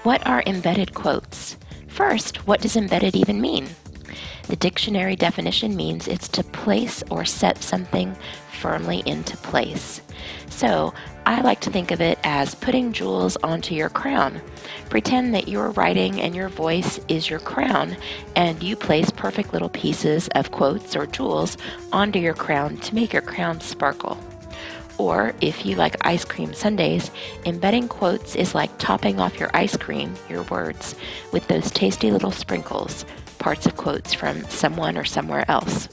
What are embedded quotes? First, what does embedded even mean? The dictionary definition means it's to place or set something firmly into place. So, I like to think of it as putting jewels onto your crown. Pretend that your writing and your voice is your crown, and you place perfect little pieces of quotes or jewels onto your crown to make your crown sparkle. Or, if you like ice cream sundaes, embedding quotes is like topping off your ice cream, your words, with those tasty little sprinkles, parts of quotes from someone or somewhere else.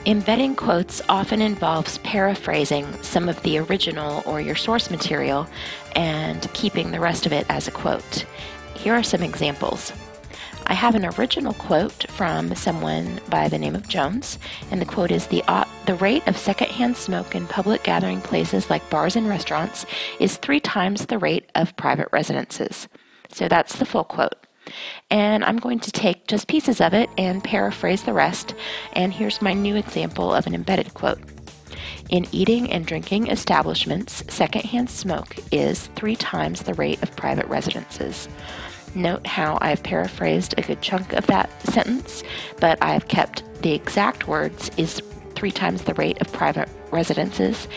Embedding quotes often involves paraphrasing some of the original or your source material and keeping the rest of it as a quote. Here are some examples. I have an original quote from someone by the name of Jones, and the quote is, the rate of secondhand smoke in public gathering places like bars and restaurants is 3 times the rate of private residences. So that's the full quote. And I'm going to take just pieces of it and paraphrase the rest, and here's my new example of an embedded quote. In eating and drinking establishments, secondhand smoke is 3 times the rate of private residences. Note how I've paraphrased a good chunk of that sentence, but I've kept the exact words is 3 times the rate of private residences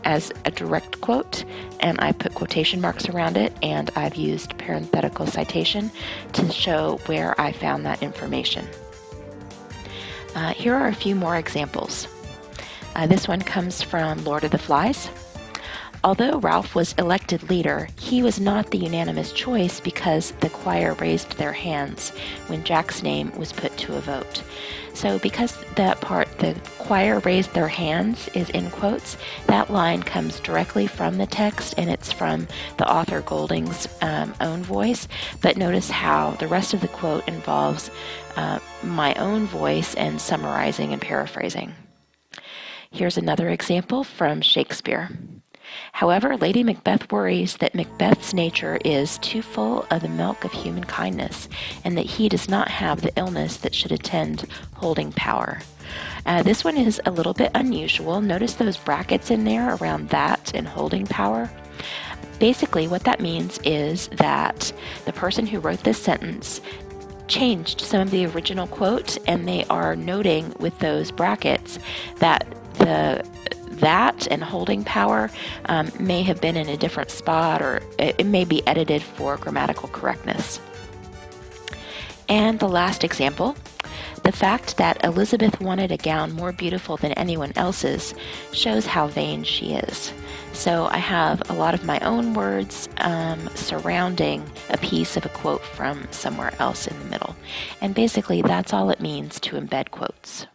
as a direct quote, and I put quotation marks around it, and I've used parenthetical citation to show where I found that information. Here are a few more examples. This one comes from Lord of the Flies. Although Ralph was elected leader, he was not the unanimous choice because the choir raised their hands when Jack's name was put to a vote. So because that part, the choir raised their hands, is in quotes, that line comes directly from the text, and it's from the author Golding's own voice. But notice how the rest of the quote involves my own voice and summarizing and paraphrasing. Here's another example from Shakespeare. However, Lady Macbeth worries that Macbeth's nature is too full of the milk of human kindness, and that he does not have the illness that should attend holding power. This one is a little bit unusual. Notice those brackets in there around that and holding power. Basically, what that means is that the person who wrote this sentence changed some of the original quote, and they are noting with those brackets that that and holding power may have been in a different spot, or it may be edited for grammatical correctness. And the last example, the fact that Elizabeth wanted a gown more beautiful than anyone else's shows how vain she is. So I have a lot of my own words surrounding a piece of a quote from somewhere else in the middle. And basically that's all it means to embed quotes.